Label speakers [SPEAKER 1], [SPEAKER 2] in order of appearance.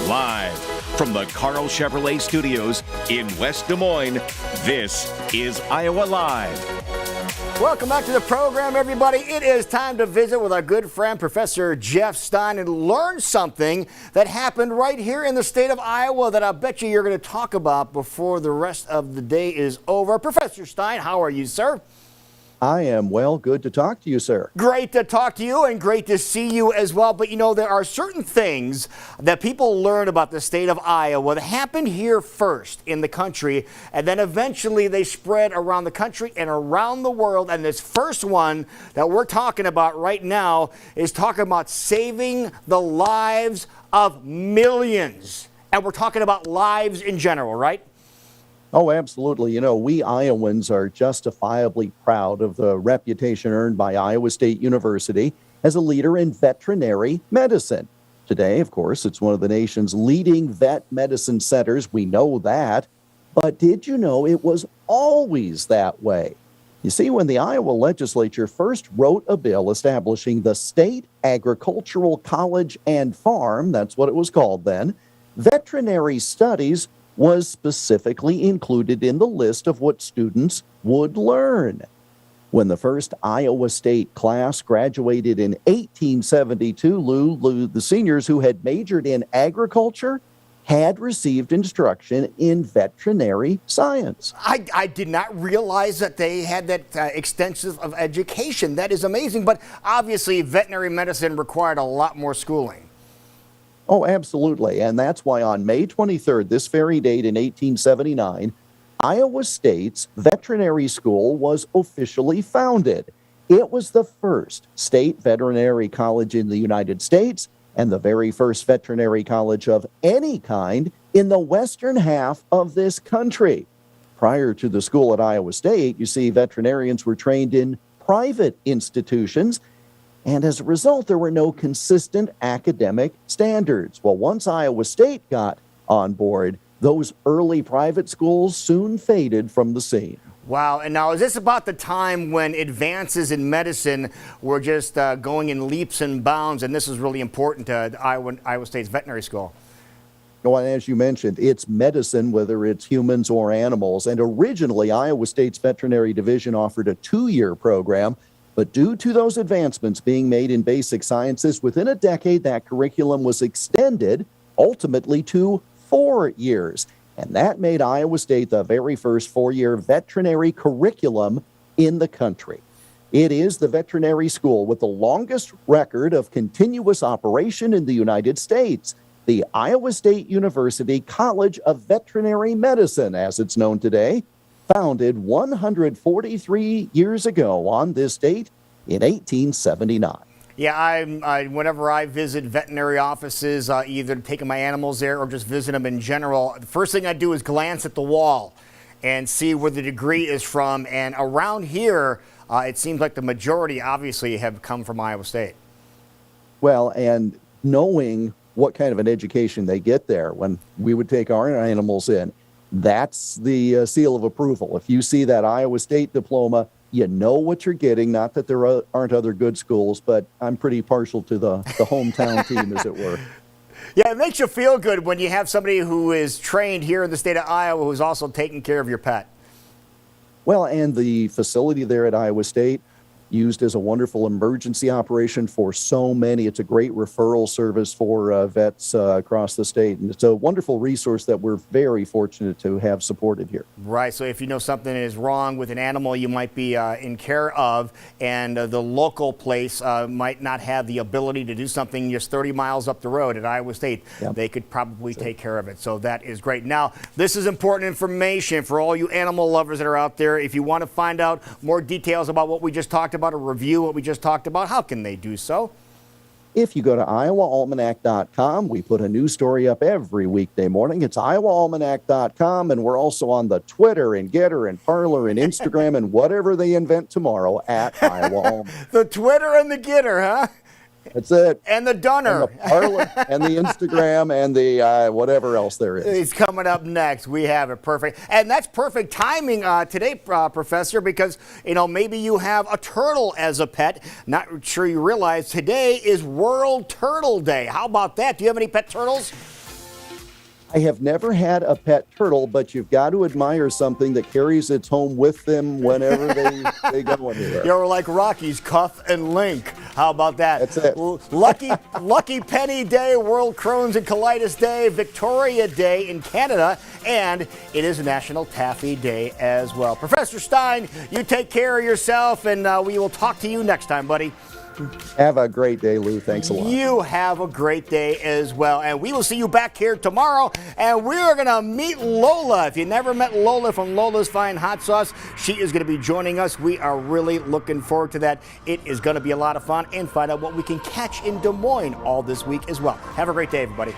[SPEAKER 1] Live from the Carl Chevrolet Studios in West Des Moines, this is Iowa Live.
[SPEAKER 2] Welcome back to the program, everybody. It is time to visit with our good friend, Professor Jeff Stein, and learn something that happened right here in the state of Iowa that I bet you're going to talk about before the rest of the day is over. Professor Stein, how are you, sir?
[SPEAKER 3] I am well. Good to talk to you, sir.
[SPEAKER 2] Great to talk to you and great to see you as well. But you know, there are certain things that people learn about the state of Iowa that happened here first in the country, and then eventually they spread around the country and around the world. And this first one that we're talking about right now is talking about saving the lives of millions. And we're talking about lives in general, right?
[SPEAKER 3] Oh, absolutely. You know, we Iowans are justifiably proud of the reputation earned by Iowa State University as a leader in veterinary medicine. Today, of course, it's one of the nation's leading vet medicine centers. We know that. But did you know it was always that way? You see, when the Iowa legislature first wrote a bill establishing the State Agricultural College and Farm, that's what it was called then, veterinary studies was specifically included in the list of what students would learn. When the first Iowa State class graduated in 1872, the seniors who had majored in agriculture had received instruction in veterinary science.
[SPEAKER 2] I did not realize that they had that extensive of education. That is amazing, but obviously veterinary medicine required a lot more schooling.
[SPEAKER 3] Oh, absolutely. And that's why on May 23rd, this very date in 1879, Iowa State's veterinary school was officially founded. It was the first state veterinary college in the United States and the very first veterinary college of any kind in the western half of this country. Prior to the school at Iowa State, you see, veterinarians were trained in private institutions. And as a result, there were no consistent academic standards. Well, once Iowa State got on board, those early private schools soon faded from the scene.
[SPEAKER 2] Wow. And now, is this about the time when advances in medicine were just going in leaps and bounds, and this is really important to Iowa State's veterinary school?
[SPEAKER 3] Well, and as you mentioned, it's medicine, whether it's humans or animals. And originally, Iowa State's veterinary division offered a 2-year program. But due to those advancements being made in basic sciences, within a decade, that curriculum was extended ultimately to 4 years. And that made Iowa State the very first 4-year veterinary curriculum in the country. It is the veterinary school with the longest record of continuous operation in the United States. The Iowa State University College of Veterinary Medicine, as it's known today, founded 143 years ago on this date in 1879.
[SPEAKER 2] Yeah, whenever I visit veterinary offices, either taking my animals there or just visit them in general, the first thing I do is glance at the wall and see where the degree is from. And around here, it seems like the majority obviously have come from Iowa State.
[SPEAKER 3] Well, and knowing what kind of an education they get there, when we would take our animals in, that's the seal of approval. If you see that Iowa State diploma, you know what you're getting. Not that there aren't other good schools, but I'm pretty partial to the hometown team, as it were.
[SPEAKER 2] Yeah, it makes you feel good when you have somebody who is trained here in the state of Iowa who's also taking care of your pet.
[SPEAKER 3] Well, and the facility there at Iowa State, used as a wonderful emergency operation for so many. It's a great referral service for vets across the state. And it's a wonderful resource that we're very fortunate to have supported here.
[SPEAKER 2] Right. So if you know something is wrong with an animal you might be in care of, and the local place might not have the ability to do something just 30 miles up the road at Iowa State, they could probably take care of it. So that is great. Now, this is important information for all you animal lovers that are out there. If you want to find out more details about what we just talked about, or review what we just talked about, how can they do so?
[SPEAKER 3] If you go to iowaalmanac.com, we put a new story up every weekday morning. It's iowaalmanac.com, and we're also on the Twitter and Getter and Parler and Instagram and whatever they invent tomorrow at Iowa Almanac.
[SPEAKER 2] The Twitter and the Getter, huh?
[SPEAKER 3] That's it.
[SPEAKER 2] And the Dunner.
[SPEAKER 3] And the Parler and the Instagram and the whatever else there is.
[SPEAKER 2] It's coming up next. We have it. Perfect. And that's perfect timing today, Professor, because, you know, maybe you have a turtle as a pet. Not sure you realize today is World Turtle Day. How about that? Do you have any pet turtles?
[SPEAKER 3] I have never had a pet turtle, but you've got to admire something that carries its home with them whenever they go anywhere.
[SPEAKER 2] You're like Rocky's Cuff and Link. How about that?
[SPEAKER 3] That's it.
[SPEAKER 2] Lucky Penny Day, World Crohn's and Colitis Day, Victoria Day in Canada, and it is National Taffy Day as well. Professor Stein, you take care of yourself, and we will talk to you next time, buddy.
[SPEAKER 3] Have a great day, Lou. Thanks a lot.
[SPEAKER 2] You have a great day as well. And we will see you back here tomorrow. And we're going to meet Lola. If you never met Lola from Lola's Fine Hot Sauce, she is going to be joining us. We are really looking forward to that. It is going to be a lot of fun, and find out what we can catch in Des Moines all this week as well. Have a great day, everybody.